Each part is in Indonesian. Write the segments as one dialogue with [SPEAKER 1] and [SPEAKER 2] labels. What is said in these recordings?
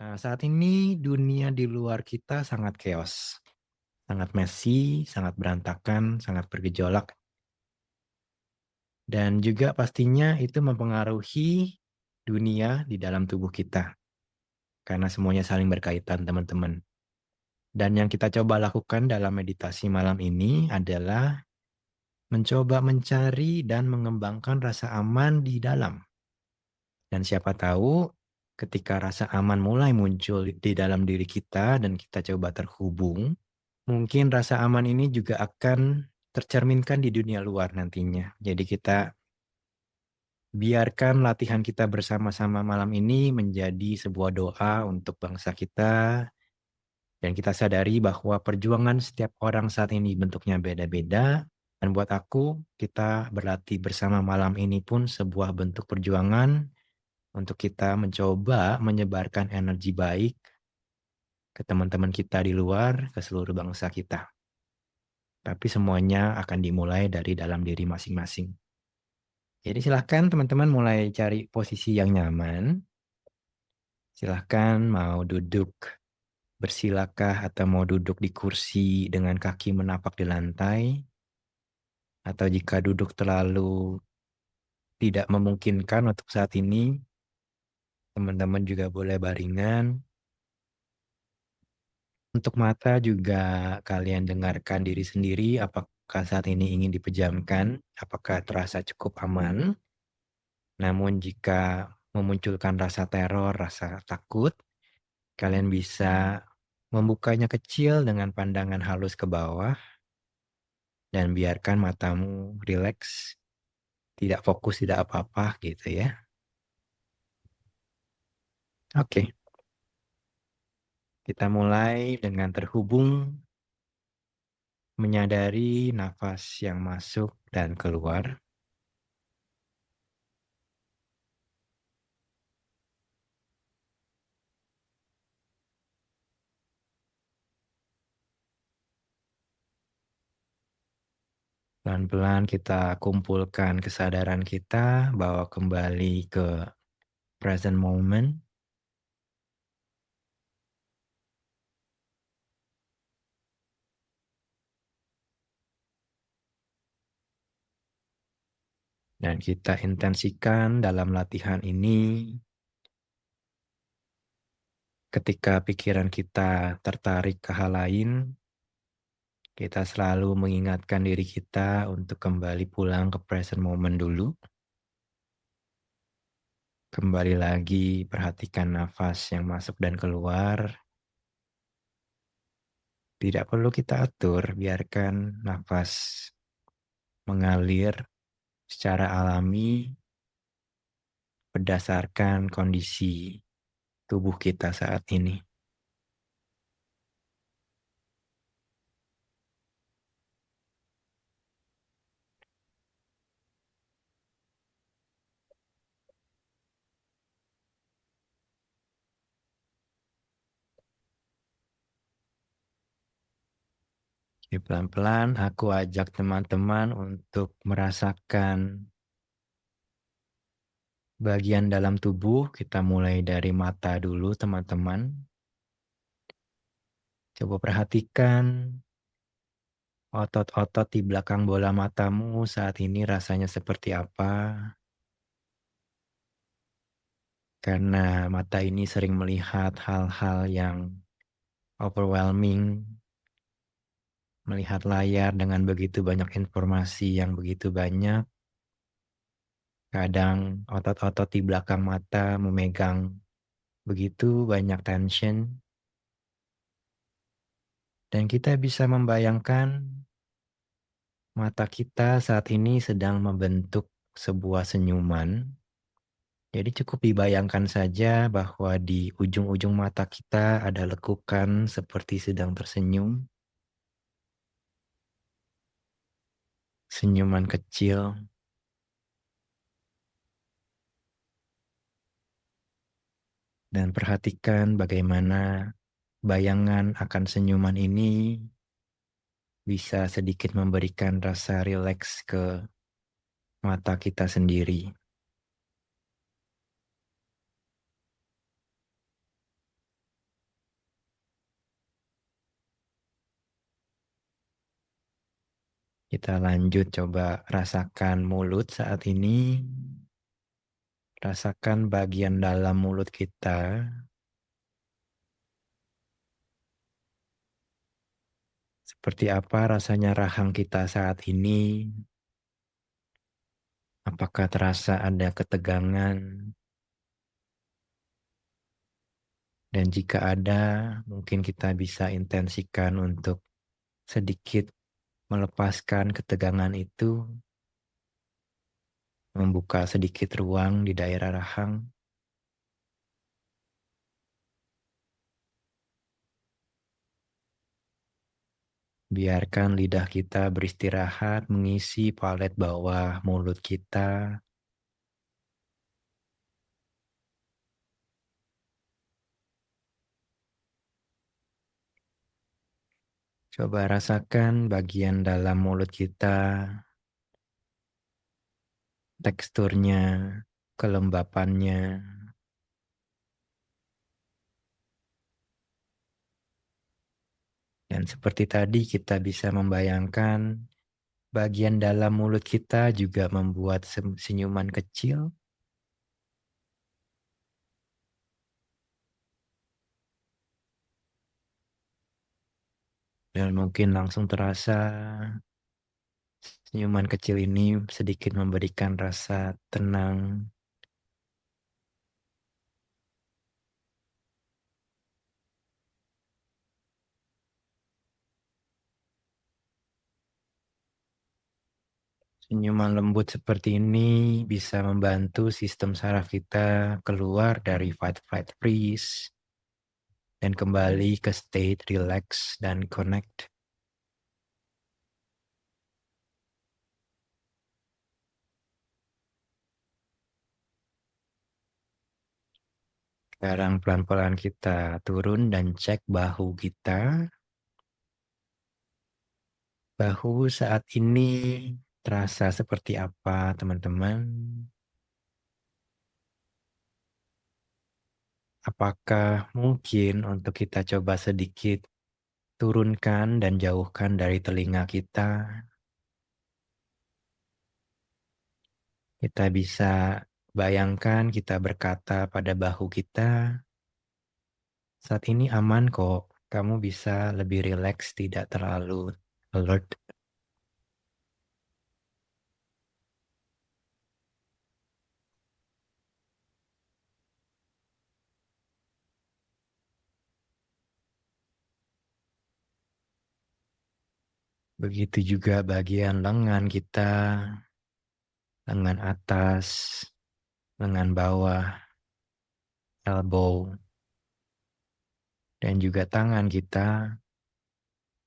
[SPEAKER 1] Nah, saat ini dunia di luar kita sangat chaos, sangat messy, sangat berantakan, sangat bergejolak, dan juga pastinya itu mempengaruhi dunia di dalam tubuh kita, karena semuanya saling berkaitan, teman-teman. Dan yang kita coba lakukan dalam meditasi malam ini adalah mencoba mencari dan mengembangkan rasa aman di dalam. Dan siapa tahu ketika rasa aman mulai muncul di dalam diri kita dan kita coba terhubung, mungkin rasa aman ini juga akan tercerminkan di dunia luar nantinya. Jadi kita biarkan latihan kita bersama-sama malam ini menjadi sebuah doa untuk bangsa kita. Dan kita sadari bahwa perjuangan setiap orang saat ini bentuknya beda-beda. Dan buat aku, kita berlatih bersama malam ini pun sebuah bentuk perjuangan untuk kita mencoba menyebarkan energi baik ke teman-teman kita di luar, ke seluruh bangsa kita. Tapi semuanya akan dimulai dari dalam diri masing-masing. Jadi silahkan teman-teman mulai cari posisi yang nyaman. Silahkan mau duduk bersilakah atau mau duduk di kursi dengan kaki menapak di lantai. Atau jika duduk terlalu tidak memungkinkan untuk saat ini, teman-teman juga boleh baringan. Untuk mata juga kalian dengarkan diri sendiri apakah saat ini ingin dipejamkan, apakah terasa cukup aman. Namun jika memunculkan rasa teror, rasa takut, kalian bisa membukanya kecil dengan pandangan halus ke bawah dan biarkan matamu rileks, tidak fokus, tidak apa-apa gitu ya. Oke, kita mulai dengan terhubung, menyadari nafas yang masuk dan keluar. Pelan-pelan kita kumpulkan kesadaran kita, bawa kembali ke present moment. Dan kita intensikan dalam latihan ini ketika pikiran kita tertarik ke hal lain, kita selalu mengingatkan diri kita untuk kembali pulang ke present moment dulu. Kembali lagi perhatikan nafas yang masuk dan keluar. Tidak perlu kita atur, biarkan nafas mengalir secara alami berdasarkan kondisi tubuh kita saat ini. Jadi pelan-pelan aku ajak teman-teman untuk merasakan bagian dalam tubuh. Kita mulai dari mata dulu, teman-teman. Coba perhatikan otot-otot di belakang bola matamu saat ini rasanya seperti apa. Karena mata ini sering melihat hal-hal yang overwhelming, melihat layar dengan begitu banyak informasi yang begitu banyak. Kadang otot-otot di belakang mata memegang begitu banyak tension. Dan kita bisa membayangkan mata kita saat ini sedang membentuk sebuah senyuman. Jadi cukup dibayangkan saja bahwa di ujung-ujung mata kita ada lekukan seperti sedang tersenyum. Senyuman kecil. Dan perhatikan bagaimana bayangan akan senyuman ini bisa sedikit memberikan rasa rileks ke mata kita sendiri. Kita lanjut coba rasakan mulut saat ini. Rasakan bagian dalam mulut kita. Seperti apa rasanya rahang kita saat ini? Apakah terasa ada ketegangan? Dan jika ada, mungkin kita bisa intensikan untuk sedikit melepaskan ketegangan itu, membuka sedikit ruang di daerah rahang. Biarkan lidah kita beristirahat mengisi palet bawah mulut kita. Coba rasakan bagian dalam mulut kita, teksturnya, kelembapannya. Dan seperti tadi kita bisa membayangkan bagian dalam mulut kita juga membuat senyuman kecil. Dan mungkin langsung terasa senyuman kecil ini sedikit memberikan rasa tenang. Senyuman lembut seperti ini bisa membantu sistem saraf kita keluar dari fight, flight, freeze dan kembali ke state relax dan connect. Sekarang pelan-pelan kita turun dan cek bahu kita. Bahu saat ini terasa seperti apa, teman-teman? Apakah mungkin untuk kita coba sedikit turunkan dan jauhkan dari telinga kita? Kita bisa bayangkan kita berkata pada bahu kita, saat ini aman kok, kamu bisa lebih rileks, tidak terlalu alert. Begitu juga bagian lengan kita, lengan atas, lengan bawah, elbow, dan juga tangan kita.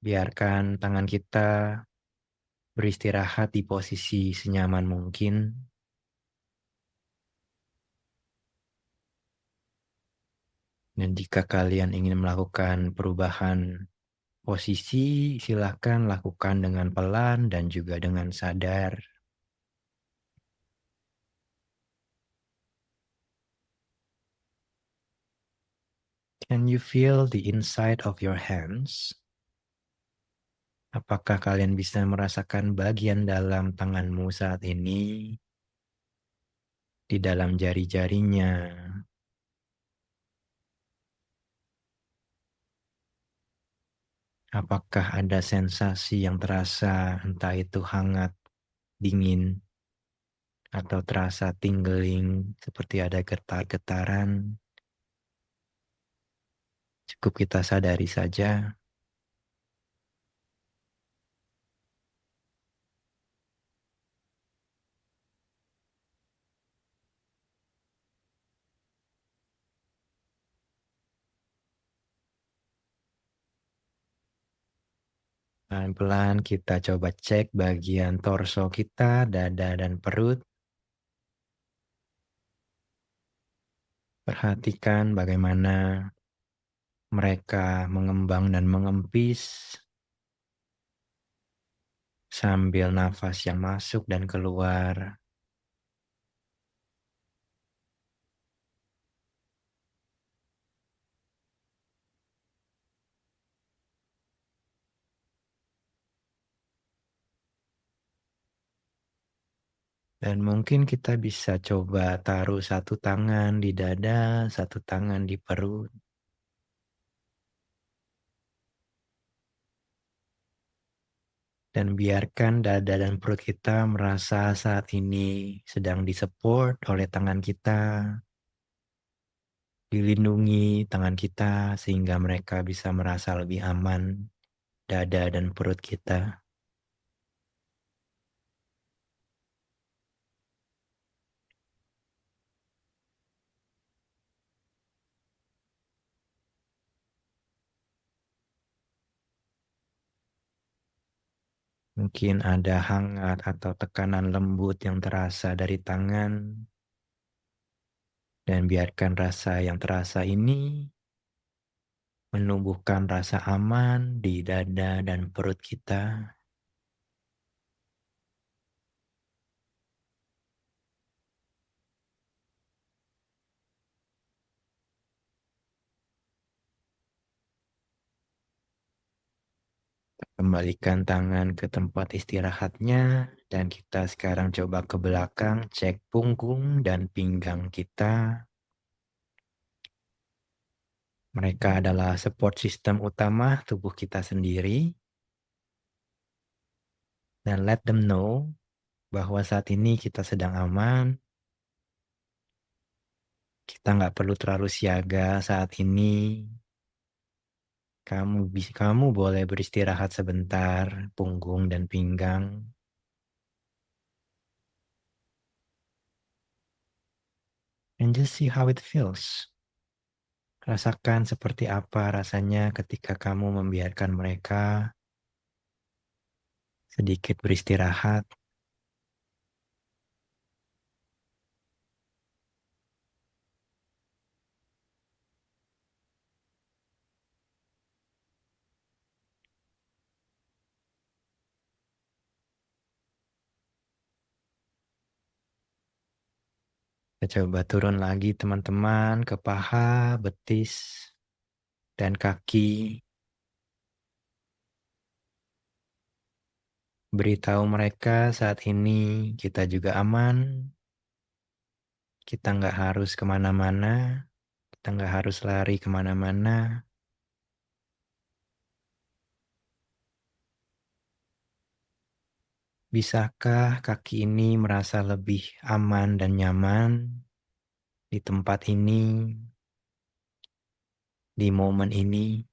[SPEAKER 1] Biarkan tangan kita beristirahat di posisi senyaman mungkin. Dan jika kalian ingin melakukan perubahan posisi, silakan lakukan dengan pelan dan juga dengan sadar. Can you feel the inside of your hands? Apakah kalian bisa merasakan bagian dalam tanganmu saat ini? Di dalam jari-jarinya. Apakah ada sensasi yang terasa, entah itu hangat, dingin, atau terasa tingling, seperti ada getar-getaran? Cukup kita sadari saja. Pelan-pelan kita coba cek bagian torso kita, dada dan perut. Perhatikan bagaimana mereka mengembang dan mengempis sambil nafas yang masuk dan keluar. Dan mungkin kita bisa coba taruh satu tangan di dada, satu tangan di perut, dan biarkan dada dan perut kita merasa saat ini sedang disupport oleh tangan kita, dilindungi tangan kita sehingga mereka bisa merasa lebih aman, dada dan perut kita. Mungkin ada hangat atau tekanan lembut yang terasa dari tangan, dan biarkan rasa yang terasa ini menumbuhkan rasa aman di dada dan perut kita. Kembalikan tangan ke tempat istirahatnya, dan kita sekarang coba ke belakang, cek punggung dan pinggang kita. Mereka adalah support system utama tubuh kita sendiri. Dan let them know bahwa saat ini kita sedang aman. Kita nggak perlu terlalu siaga saat ini. Kamu boleh beristirahat sebentar, punggung dan pinggang. And just see how it feels. Rasakan seperti apa rasanya ketika kamu membiarkan mereka sedikit beristirahat. Kita coba turun lagi teman-teman ke paha, betis, dan kaki. Beritahu mereka saat ini kita juga aman. Kita nggak harus kemana-mana. Kita nggak harus lari kemana-mana. Bisakah kaki ini merasa lebih aman dan nyaman di tempat ini, di momen ini?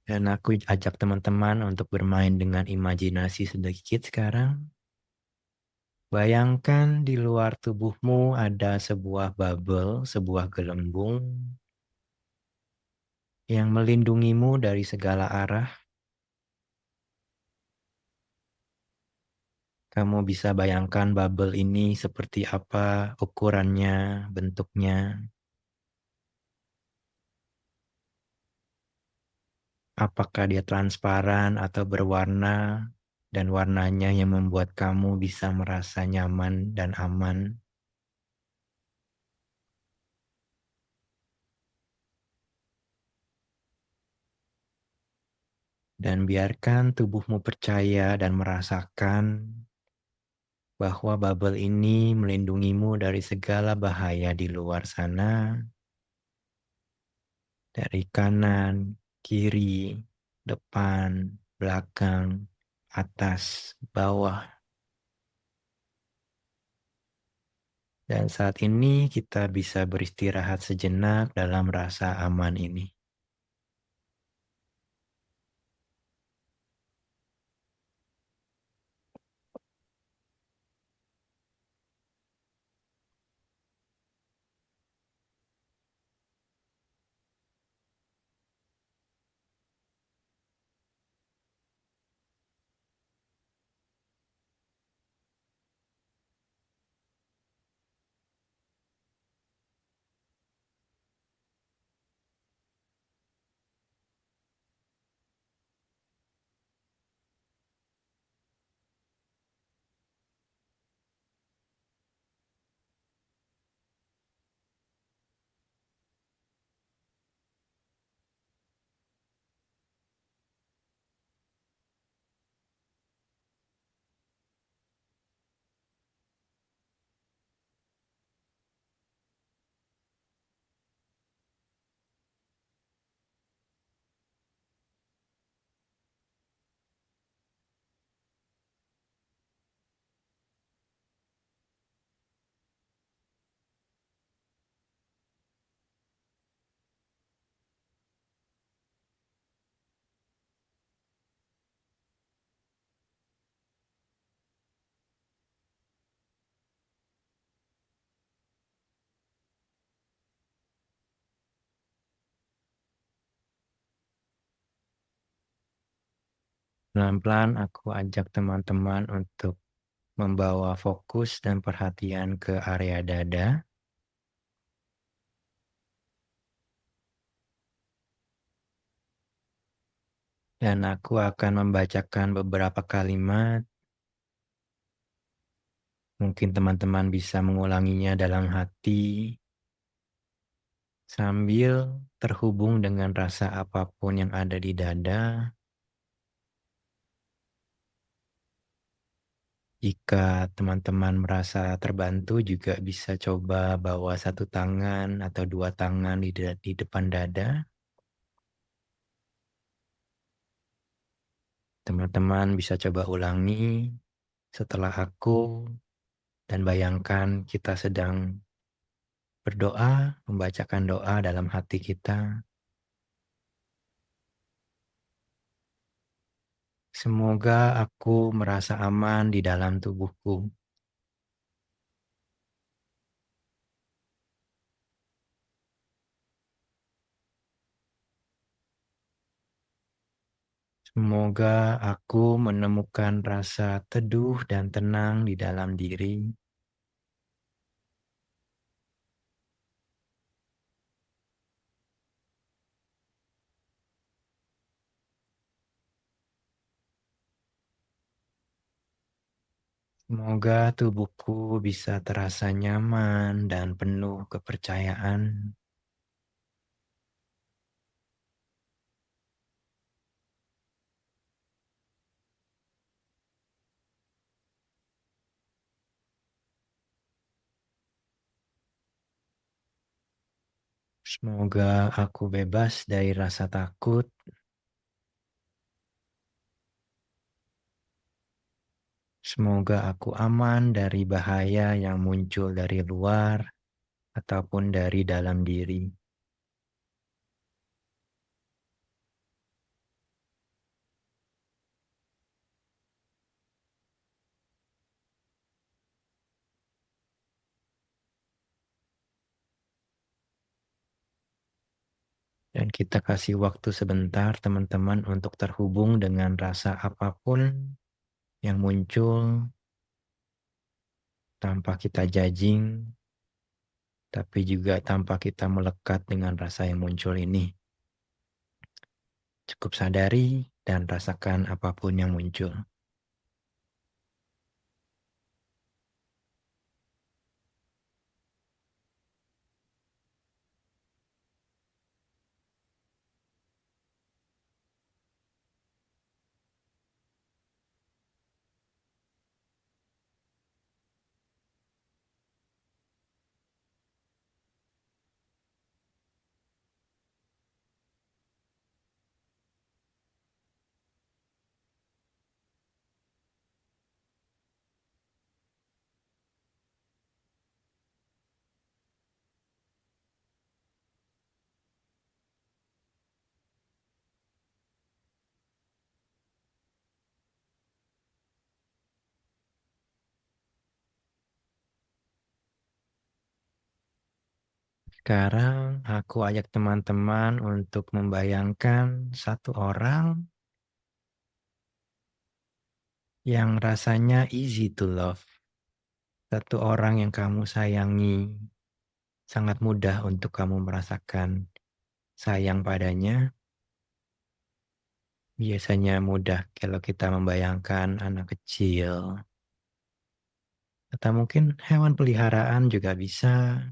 [SPEAKER 1] Dan aku ajak teman-teman untuk bermain dengan imajinasi sedikit sekarang. Bayangkan di luar tubuhmu ada sebuah bubble, sebuah gelembung yang melindungimu dari segala arah. Kamu bisa bayangkan bubble ini seperti apa ukurannya, bentuknya. Apakah dia transparan atau berwarna, dan warnanya yang membuat kamu bisa merasa nyaman dan aman. Dan biarkan tubuhmu percaya dan merasakan bahwa bubble ini melindungimu dari segala bahaya di luar sana, dari kanan, kiri, depan, belakang, atas, bawah. Dan saat ini kita bisa beristirahat sejenak dalam rasa aman ini. Pelan-pelan aku ajak teman-teman untuk membawa fokus dan perhatian ke area dada, dan aku akan membacakan beberapa kalimat. Mungkin teman-teman bisa mengulanginya dalam hati sambil terhubung dengan rasa apapun yang ada di dada. Jika teman-teman merasa terbantu, juga bisa coba bawa satu tangan atau dua tangan di depan dada. Teman-teman bisa coba ulangi setelah aku, dan bayangkan kita sedang berdoa, membacakan doa dalam hati kita. Semoga aku merasa aman di dalam tubuhku. Semoga aku menemukan rasa teduh dan tenang di dalam diri. Semoga tubuhku bisa terasa nyaman dan penuh kepercayaan. Semoga aku bebas dari rasa takut. Semoga aku aman dari bahaya yang muncul dari luar ataupun dari dalam diri. Dan kita kasih waktu sebentar teman-teman untuk terhubung dengan rasa apapun yang muncul tanpa kita judging, tapi juga tanpa kita melekat dengan rasa yang muncul ini. Cukup sadari dan rasakan apapun yang muncul. Sekarang aku ajak teman-teman untuk membayangkan satu orang yang rasanya easy to love. Satu orang yang kamu sayangi, sangat mudah untuk kamu merasakan sayang padanya. Biasanya mudah kalau kita membayangkan anak kecil, atau mungkin hewan peliharaan juga bisa.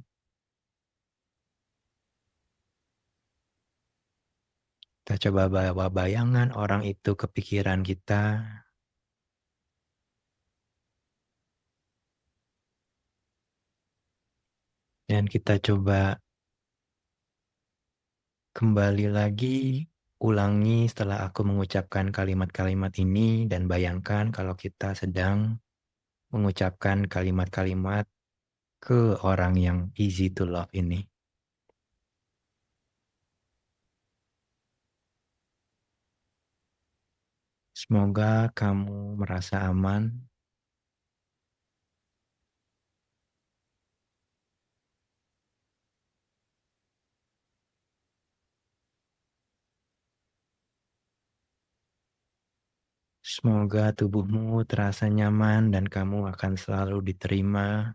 [SPEAKER 1] Kita coba bawa bayangan orang itu ke pikiran kita, dan kita coba kembali lagi, ulangi setelah aku mengucapkan kalimat-kalimat ini, dan bayangkan kalau kita sedang mengucapkan kalimat-kalimat ke orang yang easy to love ini. Semoga kamu merasa aman. Semoga tubuhmu terasa nyaman dan kamu akan selalu diterima.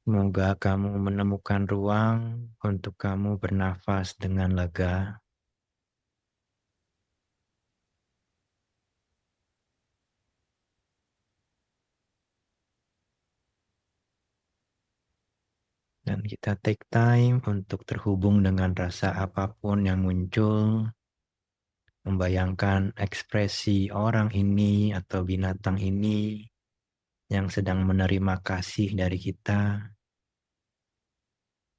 [SPEAKER 1] Semoga kamu menemukan ruang untuk kamu bernafas dengan lega. Dan kita take time untuk terhubung dengan rasa apapun yang muncul, membayangkan ekspresi orang ini atau binatang ini yang sedang menerima kasih dari kita.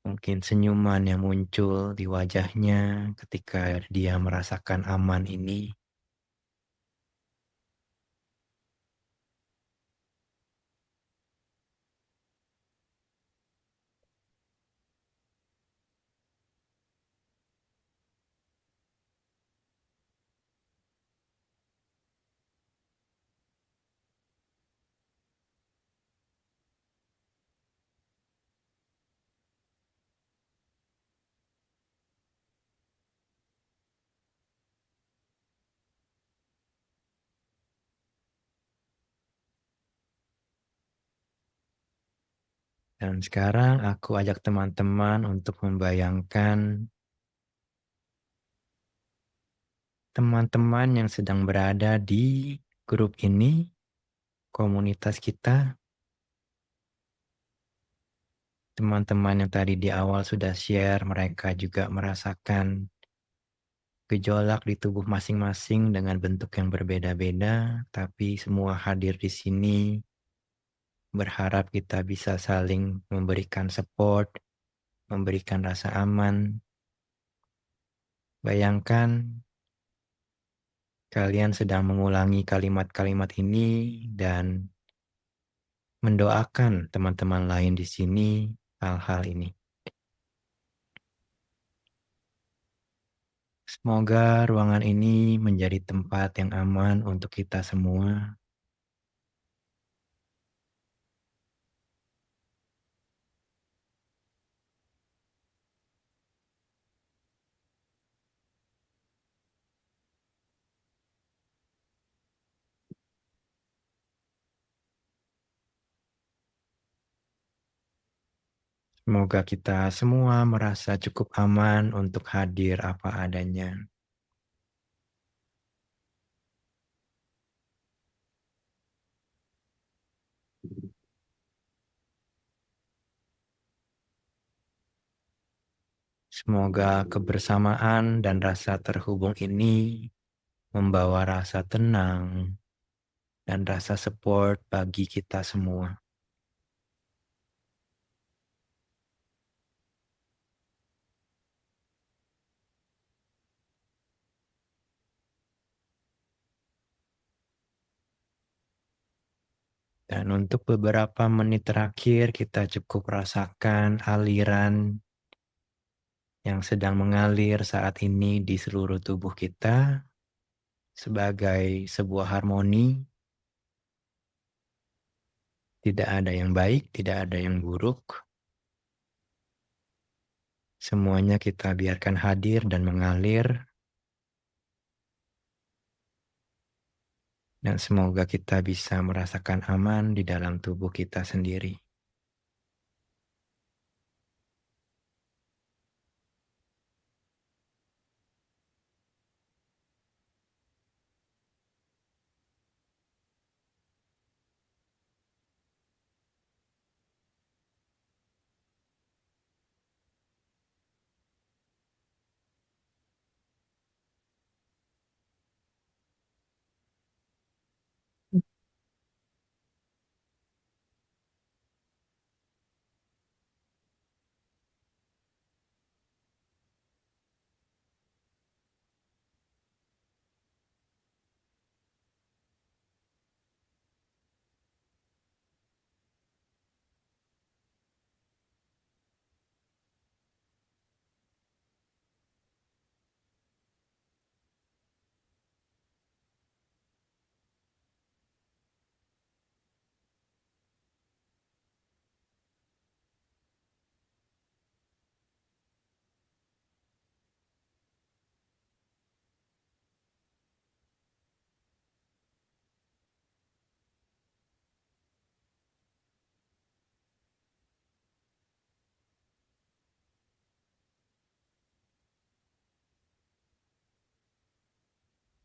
[SPEAKER 1] Mungkin senyuman yang muncul di wajahnya ketika dia merasakan aman ini. Dan sekarang aku ajak teman-teman untuk membayangkan teman-teman yang sedang berada di grup ini, komunitas kita, teman-teman yang tadi di awal sudah share, mereka juga merasakan gejolak di tubuh masing-masing dengan bentuk yang berbeda-beda, tapi semua hadir di sini, berharap kita bisa saling memberikan support, memberikan rasa aman. Bayangkan kalian sedang mengulangi kalimat-kalimat ini dan mendoakan teman-teman lain di sini hal-hal ini. Semoga ruangan ini menjadi tempat yang aman untuk kita semua. Semoga kita semua merasa cukup aman untuk hadir apa adanya. Semoga kebersamaan dan rasa terhubung ini membawa rasa tenang dan rasa support bagi kita semua. Dan untuk beberapa menit terakhir kita cukup rasakan aliran yang sedang mengalir saat ini di seluruh tubuh kita sebagai sebuah harmoni. Tidak ada yang baik, tidak ada yang buruk. Semuanya kita biarkan hadir dan mengalir. Dan semoga kita bisa merasakan aman di dalam tubuh kita sendiri.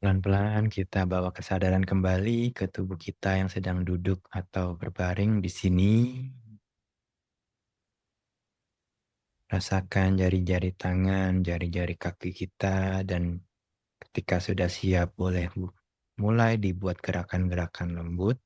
[SPEAKER 1] Pelan-pelan kita bawa kesadaran kembali ke tubuh kita yang sedang duduk atau berbaring di sini. Rasakan jari-jari tangan, jari-jari kaki kita, dan ketika sudah siap boleh mulai dibuat gerakan-gerakan lembut.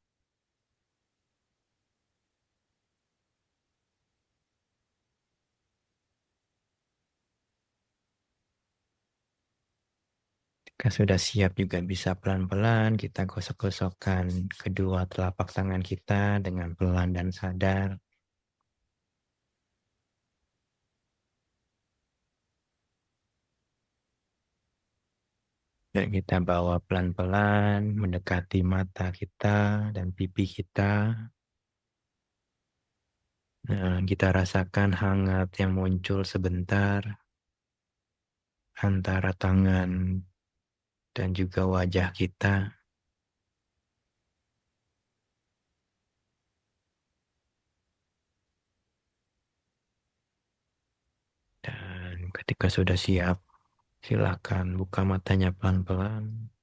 [SPEAKER 1] Ketika sudah siap juga bisa pelan-pelan kita gosok-gosokkan kedua telapak tangan kita dengan pelan dan sadar. Dan kita bawa pelan-pelan mendekati mata kita dan pipi kita. Nah, kita rasakan hangat yang muncul sebentar antara tangan dan juga wajah kita. Dan ketika sudah siap, silakan buka matanya pelan-pelan.